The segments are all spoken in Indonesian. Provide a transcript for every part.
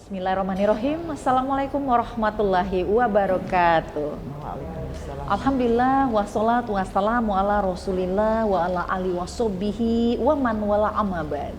Bismillahirrahmanirrahim. Assalamualaikum warahmatullahi wabarakatuh. Waalaikumsalam. Alhamdulillah wassalatu wassalamu ala rasulillah wa ala alihi wassobihi wa man wala amabad.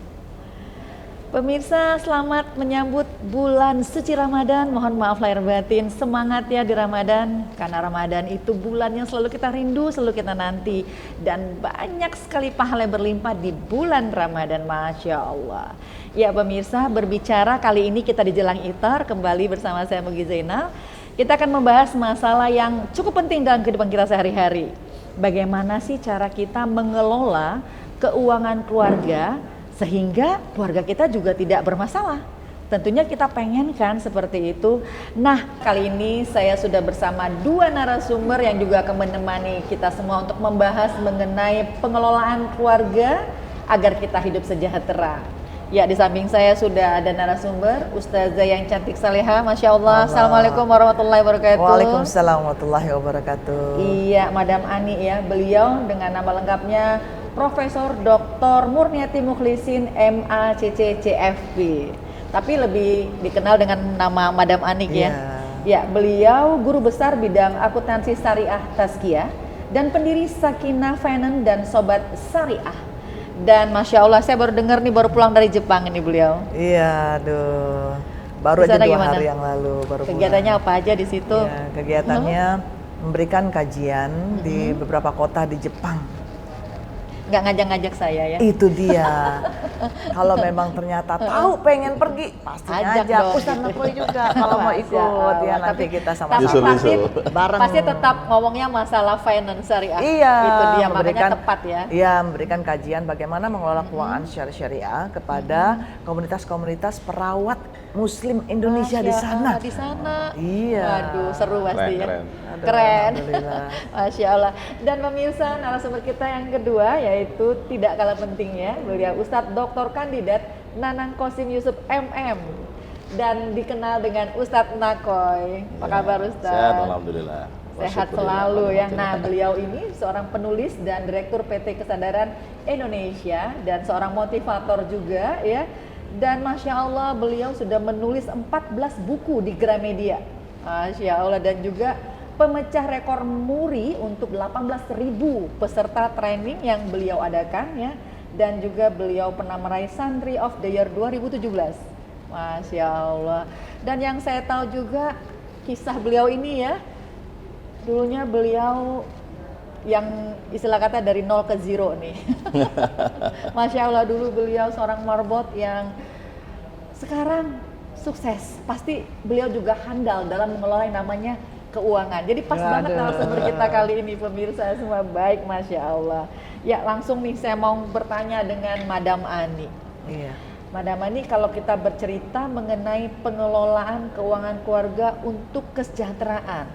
Pemirsa, selamat menyambut bulan suci Ramadan. Mohon maaf lahir batin, semangat ya di Ramadan. Karena Ramadan itu bulan yang selalu kita rindu, selalu kita nanti. Dan banyak sekali pahala yang berlimpah di bulan Ramadan, Masya Allah. Ya pemirsa, berbicara kali ini kita di Jelang Iftar kembali bersama saya Mugi Zainal. Kita akan membahas masalah yang cukup penting dalam kehidupan kita sehari-hari. Bagaimana sih cara kita mengelola keuangan keluarga sehingga keluarga kita juga tidak bermasalah. Tentunya kita pengen kan seperti itu. Nah, kali ini saya sudah bersama dua narasumber yang juga akan menemani kita semua untuk membahas mengenai pengelolaan keluarga agar kita hidup sejahtera. Ya, di samping saya sudah ada narasumber Ustazah yang cantik saleha, Masya Allah. Assalamualaikum warahmatullahi wabarakatuh. Waalaikumsalam warahmatullahi wabarakatuh. Iya, Madam Ani ya, beliau dengan nama lengkapnya Profesor Dr. Murniati Mukhlisin MACC CFP. Tapi lebih dikenal dengan nama Madam Anik ya. Ya, beliau guru besar bidang akuntansi syariah Tazkiyah dan pendiri Sakinah Finance dan Sobat Syariah. Dan Masya Allah, saya baru dengar nih, baru pulang dari Jepang ini beliau. Iya, aduh. Baru aja 2 hari yang lalu baru kegiatannya pulang. apa aja di situ? Ya, kegiatannya memberikan kajian di beberapa kota di Jepang. Nggak ngajak-ngajak saya ya? Itu dia. Kalau memang ternyata tahu pengen pergi, pasti ngajak. Ustaz Nakoi juga kalau mau ikut ya, nanti kita sama-sama. Tapi bareng. Pasti tetap ngomongnya masalah finance syariah. Iya. Itu dia, makanya tepat ya. Iya, memberikan kajian bagaimana mengelola keuangan secara syariah kepada komunitas-komunitas perawat Muslim Indonesia di sana. Di sana. Iya. Waduh, seru pasti ya. Keren. Masya Allah. Dan pemirsa, narasumber kita yang kedua yaitu tidak kalah pentingnya, beliau Ustadz Dr. Kandidat Nanang Qasim Yusuf MM dan dikenal dengan Ustadz Nakoi. Apa kabar Ustadz? Sehat, alhamdulillah. Sehat selalu ya. Nah, beliau ini seorang penulis dan direktur PT Kesadaran Indonesia dan seorang motivator juga ya. Dan Masya Allah, beliau sudah menulis 14 buku di Gramedia. Masya Allah, dan juga pemecah rekor muri untuk 18.000 peserta training yang beliau adakan ya. Dan juga beliau pernah meraih Santri of the Year 2017. Masya Allah. Dan yang saya tahu juga kisah beliau ini ya, dulunya beliau yang istilah kata dari 0 ke 0 nih. Masya Allah, dulu beliau seorang marbot yang sekarang sukses. Pasti beliau juga handal dalam mengelola yang namanya keuangan. Jadi pas banget narasumber kita kali ini pemirsa semua. Baik, Masya Allah. Ya, langsung nih saya mau bertanya dengan Madam Ani. Iya. Madam Ani, kalau kita bercerita mengenai pengelolaan keuangan keluarga untuk kesejahteraan,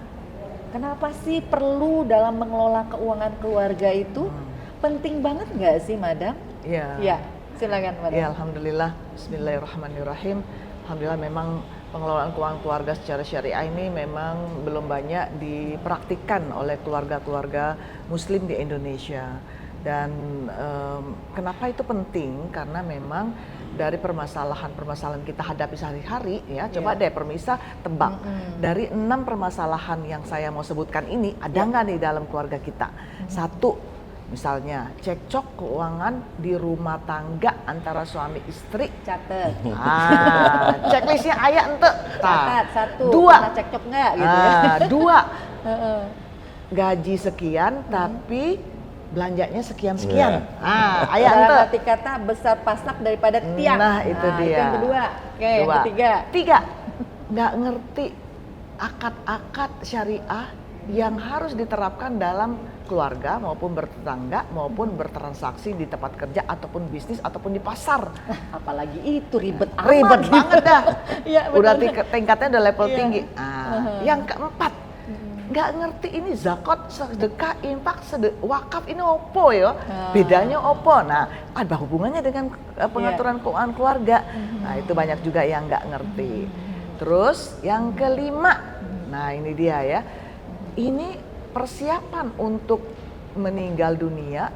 kenapa sih perlu dalam mengelola keuangan keluarga itu? Penting banget nggak sih, Madam? Iya. Ya, silakan, Madam. Ya, alhamdulillah. Bismillahirrahmanirrahim. Alhamdulillah memang pengelolaan keuangan keluarga secara syariah ini memang belum banyak dipraktikkan oleh keluarga-keluarga Muslim di Indonesia. Dan kenapa itu penting? Karena memang dari permasalahan-permasalahan kita hadapi sehari-hari ya, coba deh permisa tebak. Dari 6 permasalahan yang saya mau sebutkan ini, ada nggak nih dalam keluarga kita? 1, misalnya cekcok keuangan di rumah tangga antara suami istri. Catet. Checklistnya ayah ente. Catat 1. 2. Pernah cekcok nggak gitu ya? 2. Gaji sekian tapi belanjanya sekian-sekian. Ayah ente. Arti kata besar pasak daripada tiang. Nah, itu dia. Itu yang kedua. Oke, yang ketiga. 3. Nggak ngerti akad-akad syariah yang harus diterapkan dalam keluarga maupun bertetangga maupun bertransaksi di tempat kerja ataupun bisnis ataupun di pasar. Apalagi itu ribet amat. Ribet banget dah. Ya, udah tingkatnya udah level tinggi. Yang keempat, nggak ngerti ini zakat, sedekah, infak, wakaf ini opo ya? Bedanya opo? Nah, ada hubungannya dengan pengaturan keuangan keluarga. Nah, itu banyak juga yang nggak ngerti. Terus yang kelima, nah ini dia ya. Ini persiapan untuk meninggal dunia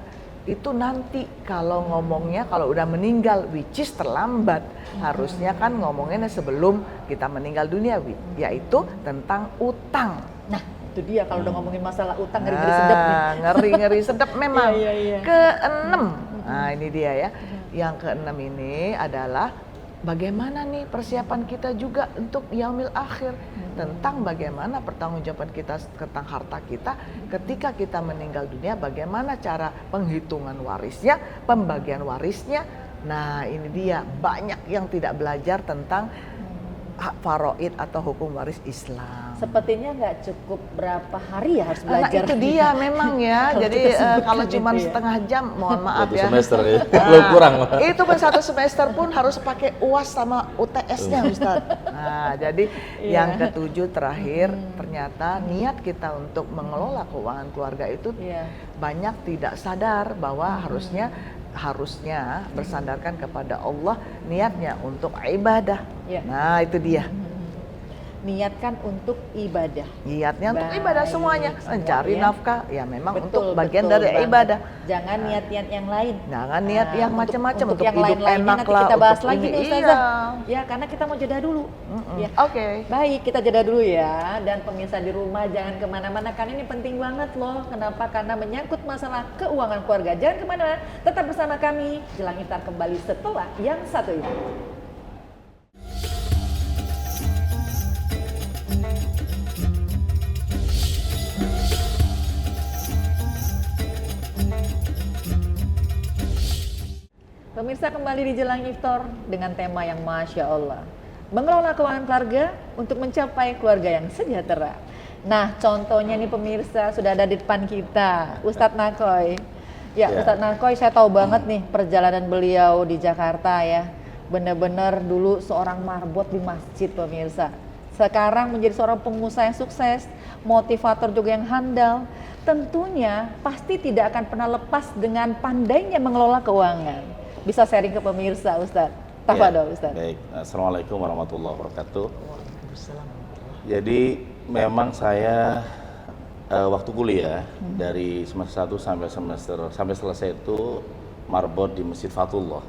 itu nanti kalau ngomongnya kalau udah meninggal, which is terlambat. Harusnya kan ngomongnya sebelum kita meninggal dunia, yaitu tentang utang. Nah, itu dia kalau udah ngomongin masalah utang ngeri-ngeri sedap nih. Ngeri-ngeri sedap memang. Iya. Keenam, nah ini dia ya. Yang keenam ini adalah bagaimana nih persiapan kita juga untuk yaumil akhir, tentang bagaimana pertanggungjawaban kita tentang harta kita ketika kita meninggal dunia, bagaimana cara penghitungan warisnya, pembagian warisnya. Nah ini dia, banyak yang tidak belajar tentang hak faraid atau hukum waris Islam. Sepertinya nggak cukup berapa hari ya harus Nah belajar. itu dia memang ya. Kalau Jadi kita sebutkan kalau cuma itu ya. setengah jam, mohon maaf Satu ya. semester ya, belum kurang. Itu pun satu semester pun harus pakai UAS sama UTS-nya Ustadz. Nah jadi yang ketujuh terakhir, ternyata niat kita untuk mengelola keuangan keluarga itu banyak tidak sadar bahwa harusnya bersandarkan kepada Allah, niatnya untuk ibadah. Nah itu dia. Niatkan untuk ibadah. Niatnya untuk Baik, ibadah semuanya, mencari nafkah ya memang untuk bagian dari banget. ibadah. Jangan niat-niat yang lain. Jangan niat yang macam-macam untuk yang hidup lain-lainnya enak nanti lah. kita bahas untuk lagi ini. nih Ustazah. Ya karena kita mau jeda dulu. Ya. Oke. Baik, kita jeda dulu ya. Dan pemirsa di rumah jangan kemana-mana karena ini penting banget loh. Kenapa? Karena menyangkut masalah keuangan keluarga. Jangan kemana-mana, tetap bersama kami. Jelang Iftar kembali setelah yang satu ini. Pemirsa kembali di Jelang Iftar dengan tema yang Masya Allah. Mengelola keuangan keluarga untuk mencapai keluarga yang sejahtera. Nah contohnya nih pemirsa sudah ada di depan kita, Ustadz Nakoy. Ya Ustadz Nakoy, saya tahu banget nih perjalanan beliau di Jakarta ya. Benar-benar dulu seorang marbot di masjid pemirsa. Sekarang menjadi seorang pengusaha yang sukses, motivator juga yang handal. Tentunya pasti tidak akan pernah lepas dengan pandainya mengelola keuangan. Bisa sharing ke pemirsa Ustadz. Tafadhol Ustadz. Baik, Assalamualaikum warahmatullahi wabarakatuh. Jadi memang saya waktu kuliah dari semester 1 sampai selesai itu marbot di Masjid Fatullah.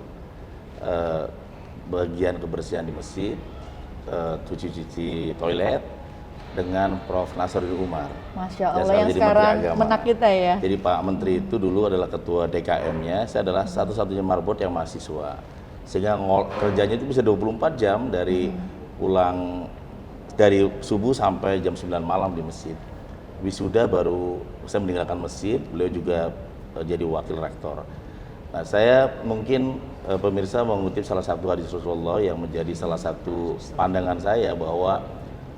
Bagian kebersihan di masjid, cuci-cuci toilet dengan Prof. Nasruddin Umar. Masya Allah yang sekarang menak kita ya. Jadi Pak Menteri itu dulu adalah ketua DKM-nya, saya adalah satu-satunya marbot yang mahasiswa. Sehingga kerjanya itu bisa 24 jam dari pulang dari subuh sampai jam 9 malam di masjid. Wisuda baru saya meninggalkan masjid, beliau juga jadi wakil rektor. Nah, saya mungkin pemirsa mengutip salah satu hadis Rasulullah yang menjadi salah satu pandangan saya bahwa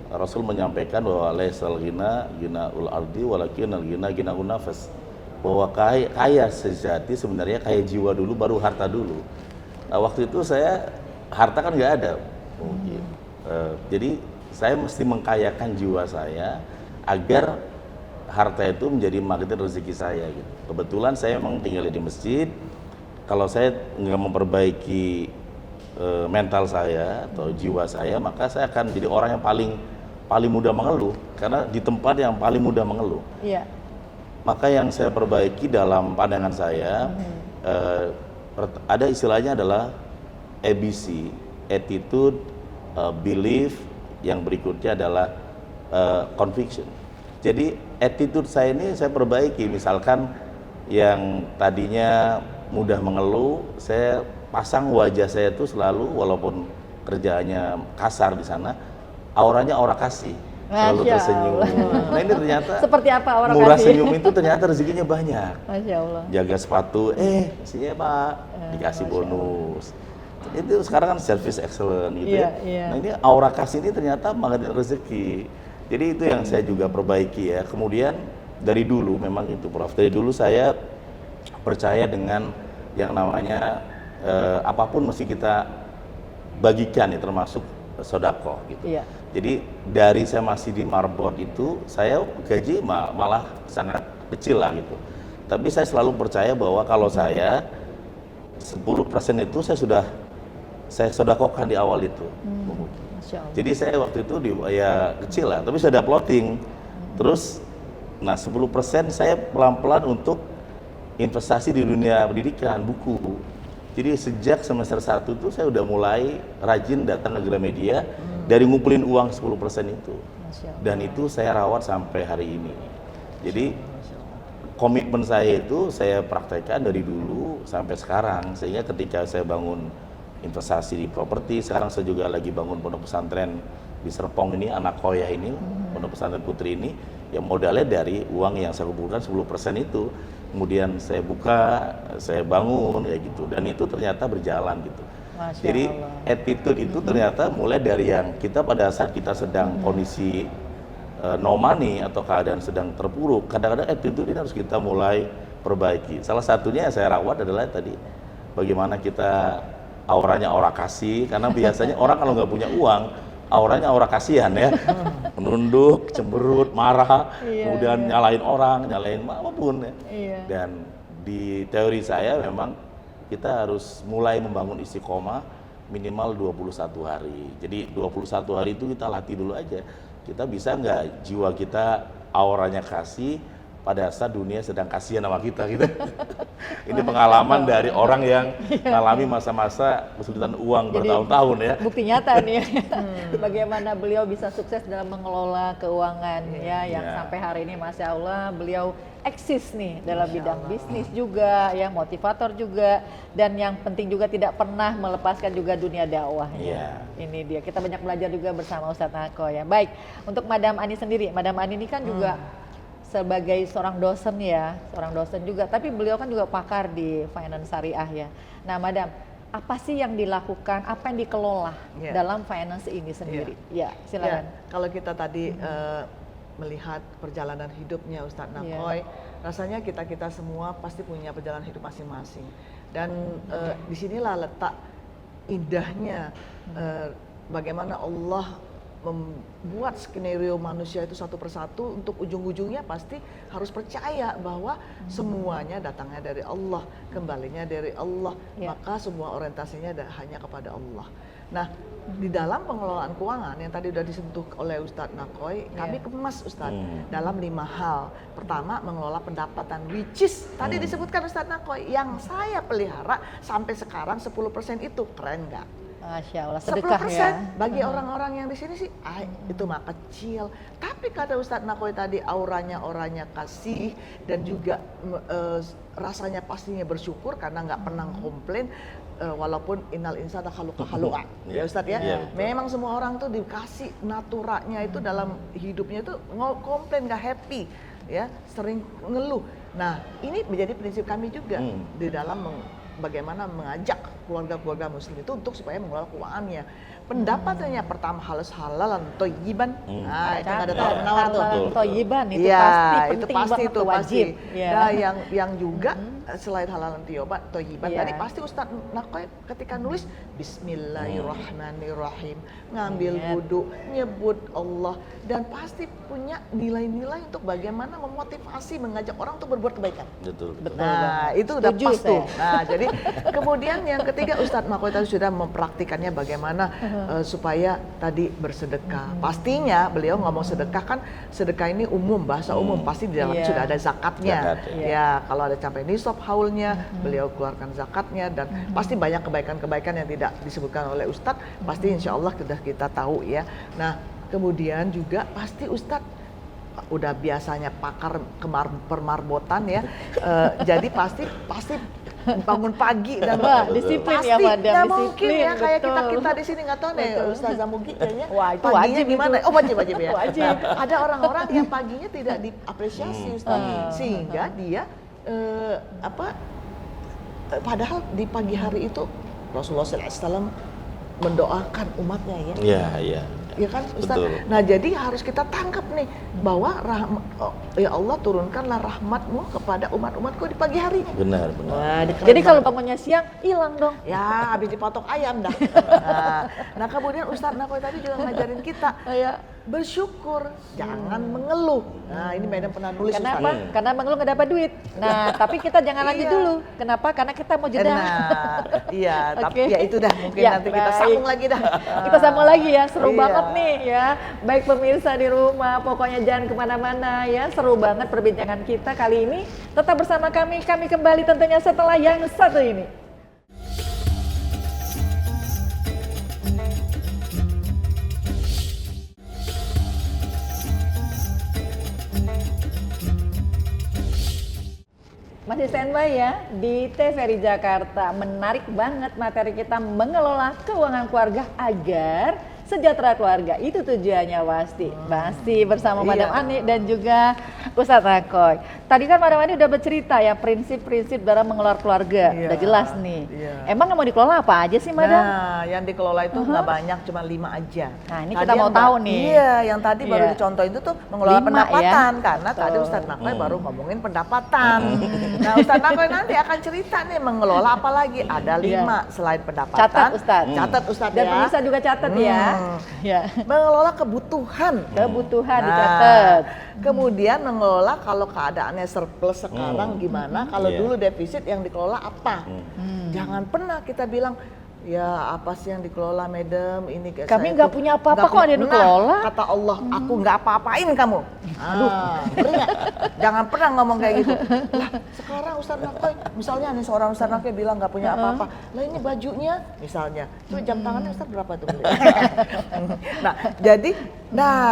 Rasul menyampaikan bahwa laisal ghina ghinaul ardi walakinnal ghina ghinaun nafas. Bahwa kaya sejati sebenarnya kaya jiwa dulu baru harta dulu. Nah, waktu itu saya harta kan nggak ada mungkin. Jadi saya mesti mengkayakan jiwa saya agar harta itu menjadi magnet rezeki saya gitu. Kebetulan saya memang tinggal di masjid. Kalau saya nggak memperbaiki mental saya atau jiwa saya, maka saya akan jadi orang yang paling mudah mengeluh, karena di tempat yang paling mudah mengeluh. Iya. Maka yang saya perbaiki dalam pandangan saya, ada istilahnya adalah ABC, attitude, belief, yang berikutnya adalah conviction. Jadi attitude saya ini saya perbaiki, misalkan yang tadinya mudah mengeluh, saya pasang wajah saya itu selalu, walaupun kerjaannya kasar di sana, auranya aura kasih, selalu tersenyum. Nah ini ternyata seperti apa aura murah kasih? senyum itu ternyata rezekinya banyak. Masya Allah. Jaga sepatu, kasihnya Pak, dikasih bonus. Itu sekarang kan service excellent gitu ya. Nah ini aura kasih ini ternyata magnet rezeki. Jadi itu yang saya juga perbaiki ya. Kemudian dari dulu memang itu Prof. Dari dulu saya percaya dengan yang namanya apapun mesti kita bagikan ya, termasuk sodako gitu. Iya. Jadi dari saya masih di marbot itu saya gaji malah sangat kecil lah gitu. Tapi saya selalu percaya bahwa kalau saya 10% itu saya sodakokan di awal itu. Jadi saya waktu itu ya kecil lah, tapi saya ada plotting. Terus nah 10% saya pelan-pelan untuk investasi di dunia pendidikan, buku. Jadi sejak semester 1 tuh saya udah mulai rajin datang ke Gramedia dari ngumpulin uang 10% itu. Dan itu saya rawat sampai hari ini. Jadi komitmen saya itu saya praktekkan dari dulu sampai sekarang, sehingga ketika saya bangun investasi di properti, sekarang saya juga lagi bangun pondok pesantren di Serpong ini, anak Koya ini, pondok pesantren putri ini, yang modalnya dari uang yang saya kumpulkan 10% itu. Kemudian saya buka, saya bangun kayak gitu, dan itu ternyata berjalan gitu. Masya Jadi Allah. attitude itu ternyata mulai dari yang kita pada saat kita sedang kondisi no money atau keadaan sedang terpuruk, kadang-kadang attitude ini harus kita mulai perbaiki. Salah satunya yang saya rawat adalah tadi bagaimana kita auranya aura kasih, karena biasanya orang kalau nggak punya uang, auranya aura kasihan ya, menunduk, cemberut, marah, kemudian nyalain orang, nyalain apapun ya. Dan di teori saya memang kita harus mulai membangun istiqomah minimal 21 hari. Jadi 21 hari itu kita latih dulu aja. Kita bisa nggak jiwa kita auranya kasih pada saat dunia sedang kasihan sama kita gitu. Ini pengalaman dari orang yang mengalami masa-masa kesulitan uang bertahun-tahun ya. Bukti nyata nih bagaimana beliau bisa sukses dalam mengelola keuangan ya, yang sampai hari ini Masya Allah beliau eksis nih dalam bidang bisnis juga, ya motivator juga, dan yang penting juga tidak pernah melepaskan juga dunia dakwahnya. Ini dia, kita banyak belajar juga bersama Ustadz Nako ya. Baik, untuk Madam Ani sendiri, Madam Ani ini kan juga sebagai seorang dosen ya, seorang dosen juga, tapi beliau kan juga pakar di finance syariah ya. Nah Madam, apa sih yang dilakukan, apa yang dikelola dalam finance ini sendiri? Ya, silakan. Kalau kita tadi melihat perjalanan hidupnya Ustadz Nakoy, rasanya kita semua pasti punya perjalanan hidup masing-masing. Dan disinilah letak indahnya bagaimana Allah membuat skenario manusia itu satu persatu, untuk ujung-ujungnya pasti harus percaya bahwa semuanya datangnya dari Allah, kembalinya dari Allah, maka semua orientasinya hanya kepada Allah. Nah, di dalam pengelolaan keuangan yang tadi sudah disentuh oleh Ustadz Nakoy, kami kemas Ustadz dalam 5 hal. Pertama, mengelola pendapatan, which is tadi disebutkan Ustadz Nakoy, yang saya pelihara sampai sekarang 10% itu, keren nggak? Masya Allah, sedekah 10% ya. bagi orang-orang yang di sini sih, itu mah kecil. Tapi kata Ustadz Nakoy tadi, orangnya kasih, dan juga rasanya pastinya bersyukur karena nggak pernah komplain. Walaupun innal insana khaluqa halu'a, ya Ustadz ya. Memang semua orang tuh dikasih naturanya itu dalam hidupnya itu komplain, nggak happy, ya, sering ngeluh. Nah, ini menjadi prinsip kami juga di dalam bagaimana mengajak keluarga-keluarga muslim itu untuk supaya mengelola keuangannya. Pendapatannya pertama halalan thayyiban. Nah, itu nggak ada tawar menawar tuh. Thayyiban itu ya, pasti itu penting pasti banget, itu wajib. pasti. Nah, yang juga selain halalan thayyiban tadi pasti Ustadz Nakoy ketika nulis Bismillahirrahmanirrahim, ngambil wudu, nyebut Allah, dan pasti punya nilai-nilai untuk bagaimana memotivasi, mengajak orang untuk berbuat kebaikan. Betul. Nah, itu udah pas tuh. Nah, jadi kemudian yang ketiga Ustadz Nakoy tadi sudah mempraktikannya bagaimana supaya tadi bersedekah. Pastinya beliau ngomong sedekah kan, sedekah ini umum, bahasa umum, pasti di dalamnya sudah ada zakatnya. Ya, kalau ada sampai nisab haulnya, beliau keluarkan zakatnya, dan pasti banyak kebaikan-kebaikan yang tidak disebutkan oleh Ustadz, pasti insya Allah sudah kita tahu ya. Nah, kemudian juga pasti Ustadz udah biasanya pakar permarbotan ya, jadi pasti bangun pagi dan disiplin pasti, ya Madam, nggak mungkin ya kayak betul. kita di sini, nggak tahu nih Ustazah Mugi kayaknya Wah, itu paginya wajib gimana? itu. Oh, wajib ya. Wajib. Nah, ada orang-orang yang paginya tidak diapresiasi Ustaz, sehingga dia padahal di pagi hari itu Rasulullah SAW mendoakan umatnya ya. Iya. Ya kan Ustaz? Betul. Nah, jadi harus kita tangkap nih bahwa ya Allah turunkanlah rahmatmu kepada umat-umatku di pagi hari. Benar. Wah, Jadi kalau bangunnya siang hilang dong. ya habis dipotok ayam dah. Nah, kemudian Ustadz Nakoy tadi juga ngajarin kita bersyukur, jangan mengeluh. Nah, ini Madam pernah nulis. Kenapa? Ustaz. Karena mengeluh nggak dapat duit. Nah, tapi kita jangan lanjut Iya. dulu. Kenapa? Karena kita mau jeda. Nah, iya, tapi Oke. ya itu dah mungkin Ya, nanti kita baik. sambung lagi dah. Kita sambung lagi ya, seru Iya. banget nih ya. Baik pemirsa di rumah, pokoknya jangan kemana-mana ya. Seru banget perbincangan kita kali ini. Tetap bersama kami kembali tentunya setelah yang satu ini. Masih standby ya di TVRI Jakarta. Menarik banget materi kita mengelola keuangan keluarga agar sejahtera keluarga. Itu tujuannya pasti. Masih bersama Madam Iya. Ani dan juga Ustadz Nakoy. Tadi kan Madam Ani udah bercerita ya prinsip-prinsip dalam mengelola keluarga. Iya. Udah jelas nih. Iya. Emang yang mau dikelola apa aja sih Madam? Nah, yang dikelola itu nggak banyak, cuma 5 aja. Nah, ini Tadi kita mau yang tahu nih. Iya, yang tadi baru Iya. dicontohin itu tuh mengelola 5 pendapatan, ya. karena tadi Betul. Ustadz Nakoy baru ngomongin pendapatan. Nah, Ustadz Nakoy nanti akan cerita nih mengelola apa lagi. Ada 5 selain pendapatan. Catat, Ustadz. Catat Ustadz Dan ya. pemirsa juga catat ya. Ya. Mengelola kebutuhan. Kebutuhan Nah, dicatat. Kemudian mengelola kalau keadaannya surplus sekarang gimana, kalau Iya. dulu defisit yang dikelola apa. Jangan pernah kita bilang, ya apa sih yang dikelola Madam, ini kayak Kami saya nggak tuh punya apa-apa nggak kok, ada yang punya." dikelola. Nah, kata Allah, aku nggak apa-apain kamu. Aduh, jangan pernah ngomong kayak gitu. Lah, sekarang Ustadz Nakoy, misalnya nih seorang Ustadz Nakoy bilang nggak punya apa-apa. Lah ini bajunya, misalnya, coba jam tangannya Ustadz berapa tuh? Nah, jadi,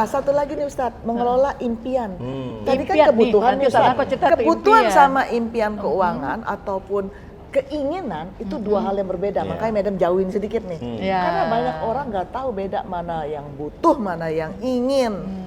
satu lagi nih Ustadz, mengelola impian. Tadi kan Impian nih, kebutuhan nanti nih, Ustadz Ustadz. Nakoy cerita tuh Kebutuhan impian. sama impian keuangan ataupun keinginan itu dua hal yang berbeda. Iya. Makanya Madam jauhin sedikit nih. Iya. Karena banyak orang nggak tahu beda mana yang butuh, mana yang ingin.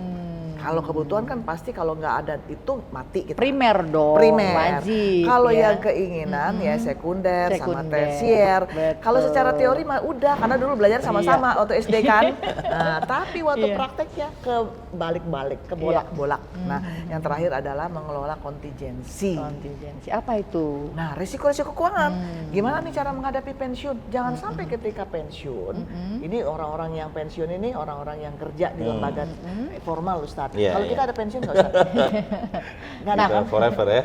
Kalau kebutuhan kan pasti kalau nggak ada itu mati kita. Primer dong, Primer. wajib. Kalau ya. yang keinginan ya sekunder, sama Sekunder, tersier. betul. Kalau secara teori mah udah, karena dulu belajar sama-sama waktu SD kan. Nah, tapi waktu Iya. prakteknya ke balik-balik, ke bolak-bolak. Nah, yang terakhir adalah mengelola kontingensi. Kontingensi apa itu? Nah, risiko-risiko keuangan. Gimana nih cara menghadapi pensiun? Jangan sampai ketika pensiun, ini orang-orang yang pensiun ini orang-orang yang kerja di lembaga formal, Ustadz. Iya, Kalau iya. kita ada pensiun nggak, Ustadz? Nggak ada kan? Forever ya.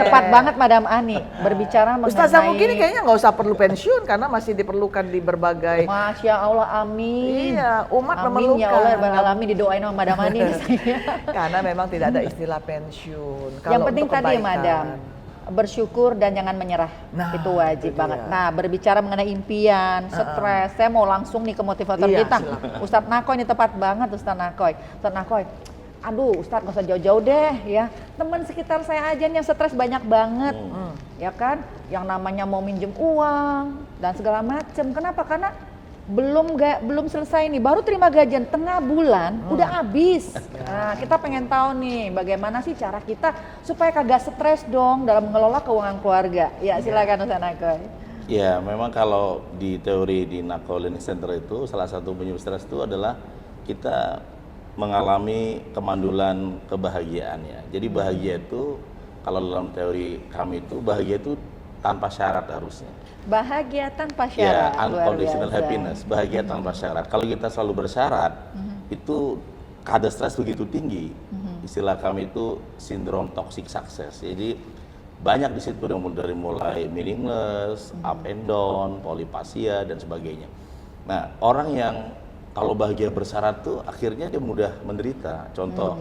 Tepat banget Madam Ani berbicara mengenai Ustazah mungkin kayaknya nggak usah perlu pensiun karena masih diperlukan di berbagai. Masya Allah, amin. Iya, umat Amin ya Allah, memerlukan. alamin didoain sama Madam Ani. Karena memang tidak ada istilah pensiun. Yang Kalau penting untuk tadi ya kebaikan. Madam, bersyukur dan jangan menyerah. Nah, itu wajib itu banget. dia. Nah, berbicara mengenai impian, stres, saya mau langsung nih ke motivator Iya, kita. silakan. Ustadz Nakoy ini tepat banget Ustadz Nakoy. Ustadz Nakoy, aduh Ustadz nggak usah jauh-jauh deh ya. Teman sekitar saya aja nih yang stres banyak banget. Ya kan? Yang namanya mau minjem uang dan segala macem. Kenapa? Karena belum selesai nih, baru terima gajian tengah bulan udah habis. Nah, kita pengen tahu nih bagaimana sih cara kita supaya kagak stres dong dalam mengelola keuangan keluarga. Ya silakan Ustaz Nakoy. Ya, memang kalau di teori di Nakoy Learning Center itu salah satu penyebab stres itu adalah kita mengalami kemandulan kebahagiaan ya. Jadi bahagia itu kalau dalam teori kami itu bahagia itu tanpa syarat harusnya. Bahagia tanpa Ya, syarat. luar unconditional biasa. happiness, bahagia tanpa syarat. Kalau kita selalu bersyarat, itu kadar stres begitu tinggi. Istilah kami itu sindrom toxic success. Jadi banyak di situ dari mulai meaningless, up and down, polyphasia dan sebagainya. Nah, orang yang kalau bahagia bersyarat tuh akhirnya dia mudah menderita. Contoh,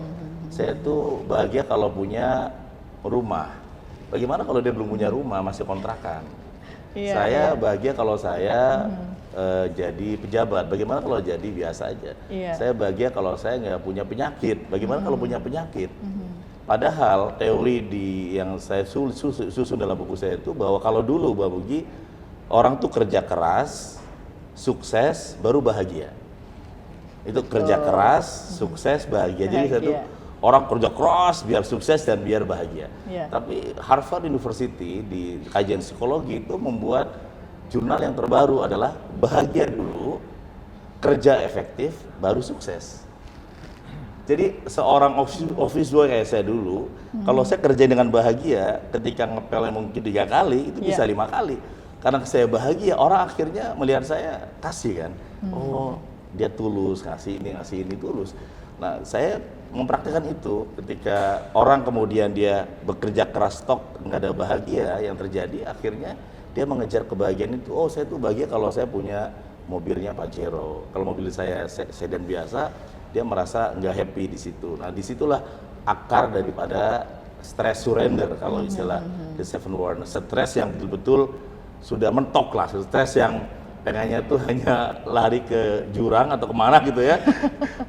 saya tuh bahagia kalau punya rumah. Bagaimana kalau dia belum punya rumah, masih kontrakan? Iya, Saya bahagia kalau saya jadi pejabat. Bagaimana kalau jadi biasa aja? Iya. Saya bahagia kalau saya nggak punya penyakit. Bagaimana kalau punya penyakit? Padahal teori yang saya susun dalam buku saya itu bahwa kalau dulu Mbak Mugi, orang tuh kerja keras, sukses, baru bahagia. Itu kerja keras, sukses, bahagia. Jadi saya tuh Bahagia. orang kerja keras biar sukses dan biar bahagia. Iya. Tapi Harvard University di kajian psikologi itu membuat jurnal yang terbaru adalah bahagia dulu, kerja efektif, baru sukses. Jadi seorang office boy kayak saya dulu, kalau saya kerja dengan bahagia, ketika ngepel mungkin 3 kali, itu bisa 5 kali. Karena saya bahagia, orang akhirnya melihat saya kasih kan. Oh, dia tulus ngasih ini tulus. Nah, saya mempraktikkan itu ketika orang kemudian dia bekerja keras stok nggak ada bahagia, yang terjadi akhirnya dia mengejar kebahagiaan itu. Oh, saya tuh bahagia kalau saya punya mobilnya Pajero. Kalau mobil saya sedan biasa, dia merasa nggak happy di situ. Nah, disitulah akar daripada stress surrender kalau istilah The Seven Warners. Stres yang betul-betul sudah mentok lah, stres yang pengennya tuh hanya lari ke jurang atau kemana gitu ya.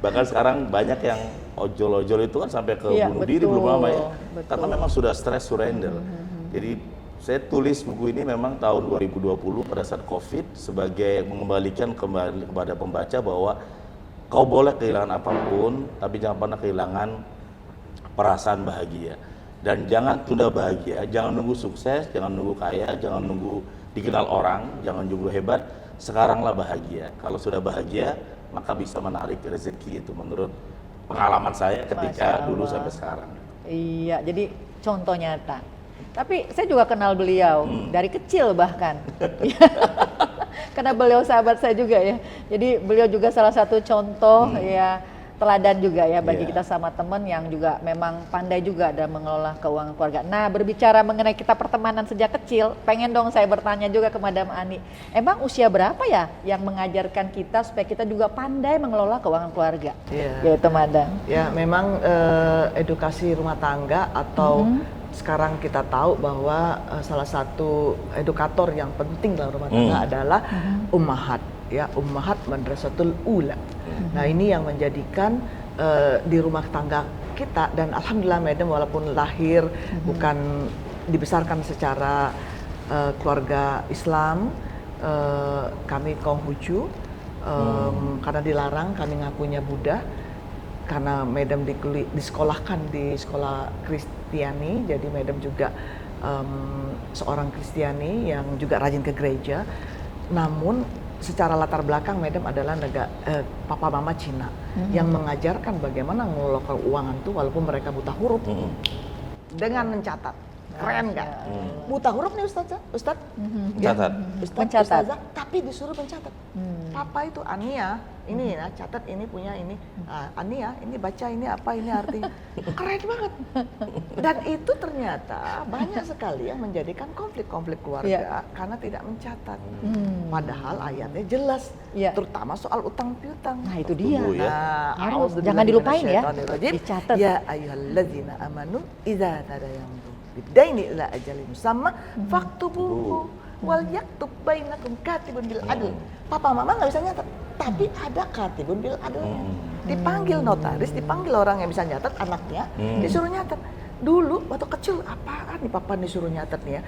Bahkan sekarang banyak yang ojol-ojol itu kan sampai ke bunuh diri belum lama ya. Betul. Karena memang sudah stress surrender. Jadi saya tulis buku ini memang tahun 2020 pada saat COVID sebagai mengembalikan kembali kepada pembaca bahwa kau boleh kehilangan apapun, tapi jangan pernah kehilangan perasaan bahagia. Dan jangan tunda bahagia, jangan nunggu sukses, jangan nunggu kaya, jangan nunggu dikenal orang, jangan nunggu hebat, sekaranglah bahagia. Kalau sudah bahagia, maka bisa menarik rezeki, itu menurut pengalaman saya ketika dulu sampai sekarang. Iya, jadi contoh nyata. Tapi saya juga kenal beliau dari kecil bahkan. Karena beliau sahabat saya juga ya. Jadi beliau juga salah satu contoh ya, teladan juga ya bagi kita sama teman yang juga memang pandai juga dalam mengelola keuangan keluarga. Nah, berbicara mengenai kita pertemanan sejak kecil, pengen dong saya bertanya juga ke Madam Ani. Emang usia berapa ya yang mengajarkan kita supaya kita juga pandai mengelola keuangan keluarga? Iya. Yaitu Madam. Ya, memang edukasi rumah tangga atau sekarang kita tahu bahwa salah satu edukator yang penting dalam rumah tangga adalah ummahat, ya, ummahat madrasatul ula. Nah, ini yang menjadikan di rumah tangga kita, dan alhamdulillah Madam walaupun lahir bukan dibesarkan secara keluarga Islam, kami Konghucu, karena dilarang kami ngakunya Buddha. Karena Madam disekolahkan di sekolah Kristiani, jadi Madam juga seorang Kristiani yang juga rajin ke gereja. Namun secara latar belakang Madam adalah papa mama Cina yang mengajarkan bagaimana mengelola keuangan itu walaupun mereka buta huruf dengan mencatat. Keren nggak? Buta huruf nih Ustazah? Ustaz? Catat. Ustazah, tapi disuruh mencatat. Papa itu Ania, ini ya, catat ini punya ini. Ania, ini baca ini apa ini artinya. Keren banget. Dan itu ternyata banyak sekali yang menjadikan konflik-konflik keluarga karena tidak mencatat. Padahal ayatnya jelas, terutama soal utang piutang. Nah, itu dia. Nah, jangan dilupain ya. Dicatat. Ya ayyuhalladzina amanu idza tadayantum bidaini ila ajalin musamma faktubuhu wal yaktub bainakum katibun bil adl. Papa mama nggak bisa nyatat, tapi ada katibun bil adlnya. Dipanggil notaris, dipanggil orang yang bisa nyatat anaknya, disuruh nyatat. Dulu waktu kecil apaan nih papa disuruh nyatat nih ya,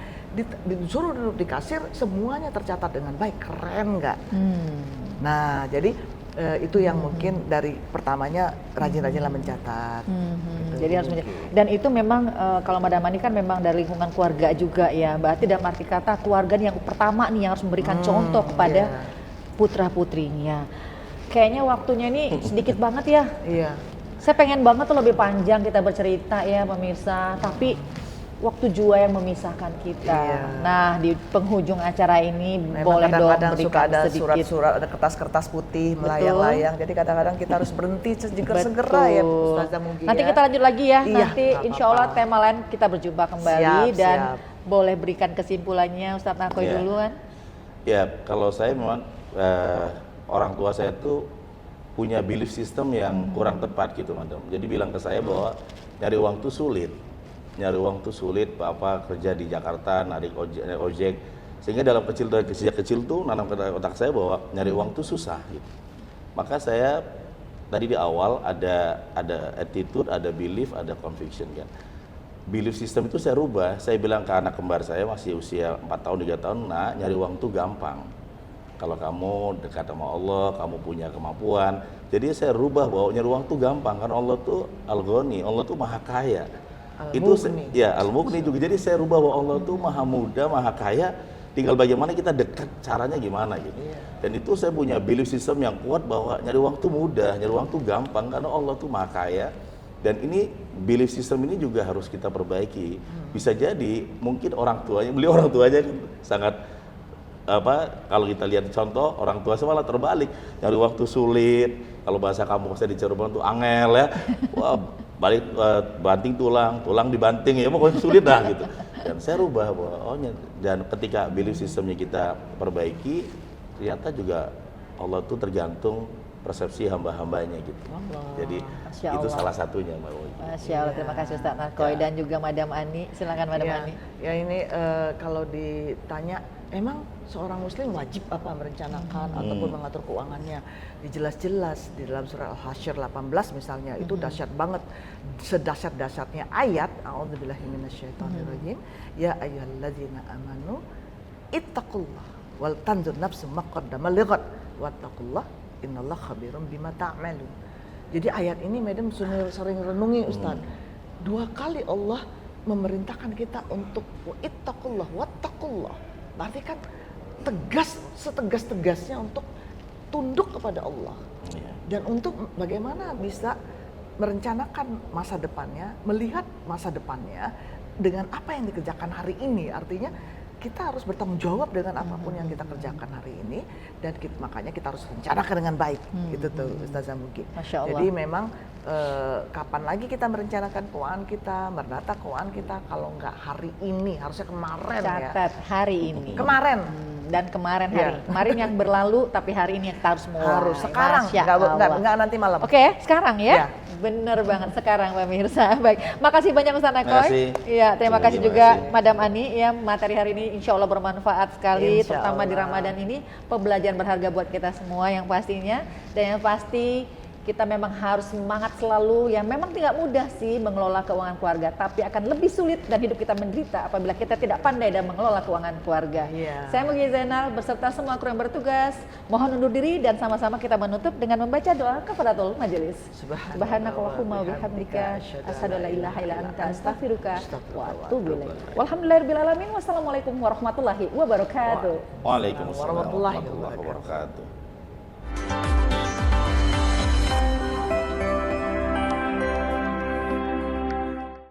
disuruh duduk di kasir, semuanya tercatat dengan baik. Keren nggak? Nah, jadi itu yang mungkin dari pertamanya rajin-rajinlah mencatat. Gitu. Jadi harus mencatat. Dan itu memang kalau Madam Ani kan memang dari lingkungan keluarga juga ya. Berarti dalam arti kata keluarga yang pertama nih yang harus memberikan contoh kepada putra-putrinya. Kayaknya waktunya ini sedikit banget ya. Iya. Saya pengen banget tuh lebih panjang kita bercerita ya pemirsa, tapi waktu jua yang memisahkan kita. Nah, di penghujung acara ini memang boleh dong kadang-kadang suka ada sedikit surat-surat, ada kertas-kertas putih melayang-layang. Jadi kadang-kadang kita harus berhenti segera ya Ustazah Mugi. Nanti kita lanjut lagi ya. Nanti insya Allah tema lain kita berjumpa kembali dan boleh berikan kesimpulannya Ustadz Nakoy duluan. Ya, kalau saya memang orang tua saya tuh punya belief system yang kurang tepat gitu, Madam. Jadi bilang ke saya bahwa nyari uang tuh sulit. Nyari uang tuh sulit, Bapak kerja di Jakarta, narik ojek. Sehingga dari sejak kecil tuh nanam ke otak saya bahwa nyari uang tuh susah gitu. Maka saya tadi di awal ada attitude, ada belief, ada conviction kan. Belief system itu saya rubah. Saya bilang ke anak kembar saya masih usia 4 tahun, 3 tahun, nah nyari uang tuh gampang. Kalau kamu dekat sama Allah, kamu punya kemampuan. Jadi saya rubah bahwa nyari uang tuh gampang, karena Allah tuh Al-Ghani, Allah tuh maha kaya. Al-Mughni juga. Jadi saya rubah bahwa Allah tuh maha muda, maha kaya. Tinggal bagaimana kita dekat, caranya gimana gitu. Dan itu saya punya belief system yang kuat bahwa nyari uang tuh mudah, nyari uang tuh gampang karena Allah tuh maha kaya. Dan ini belief system ini juga harus kita perbaiki. Bisa jadi mungkin orang tuanya, beliau orang tuanya kan sangat kalau kita lihat contoh orang tua malah terbalik, nyari waktu sulit. Kalau bahasa kamu saya di Cirebon tuh angel ya, wah balik banting tulang dibanting ya, pokoknya sulit dah gitu. Dan saya rubah dan ketika belief systemnya kita perbaiki, ternyata juga Allah tuh tergantung persepsi hamba-hambanya gitu. Allah. Jadi Masya itu Allah. salah satunya Mbak Woyi. Masya Allah, terima kasih Ustaz Narkoy dan juga Madam Ani. Silakan Madam Ya, Ani. ya ini kalau ditanya, emang seorang muslim wajib apa merencanakan ataupun mengatur keuangannya? Jelas-jelas di dalam surah Al-Hasyr 18 misalnya, itu dahsyat banget, sedahsyat-dahsyatnya ayat, a'udzubillahi minasyaitonirrajim, ya ayyuhalladzina amanu ittaqullah wal tanzur nafsum ma qaddamat lighad wattaqullah innallaha khabirum bima ta'malun. Jadi ayat ini Madam sering renungi Ustaz. 2 kali Allah memerintahkan kita untuk ittaqullah wattaqullah. Berarti kan tegas, setegas-tegasnya untuk tunduk kepada Allah. Dan untuk bagaimana bisa merencanakan masa depannya, melihat masa depannya dengan apa yang dikerjakan hari ini. Artinya kita harus bertanggung jawab dengan apapun yang kita kerjakan hari ini, dan makanya kita harus rencanakan dengan baik. Gitu tuh Ustazah Mugi. Masya Allah. Jadi memang kapan lagi kita merencanakan keuangan kita, menata keuangan kita, kalau nggak hari ini, harusnya kemarin. Catat hari ini. Kemarin. Dan kemarin hari. Ya. Kemarin yang berlalu, tapi hari ini yang kita harus mulai. Harus sekarang, Masya Allah. nggak nanti malam. Oke, sekarang ya. Ya. Bener banget sekarang pemirsa. Baik, makasih banyak Ustaz Terima Narkoy. kasih. Iya, terima kasih Terima juga kasih. Madam Ani ya, materi hari ini insya Allah bermanfaat sekali, Insya terutama di Allah. Ramadan ini, pembelajaran berharga buat kita semua yang pastinya. Dan yang pasti kita memang harus semangat selalu, yang memang tidak mudah sih mengelola keuangan keluarga, tapi akan lebih sulit dan hidup kita menderita apabila kita tidak pandai dalam mengelola keuangan keluarga. Iya. Saya Mugi Zainal beserta semua kru yang bertugas mohon undur diri dan sama-sama kita menutup dengan membaca doa kafaratul majelis. Subhanakallahumma wa bihamdika asyhadu an la ilaha illa anta astaghfiruka wa atubu ilaik. Walhamdulillahirabbil alamin. Wassalamualaikum warahmatullahi wabarakatuh. Waalaikumsalam warahmatullahi warahmatullahi wabarakatuh.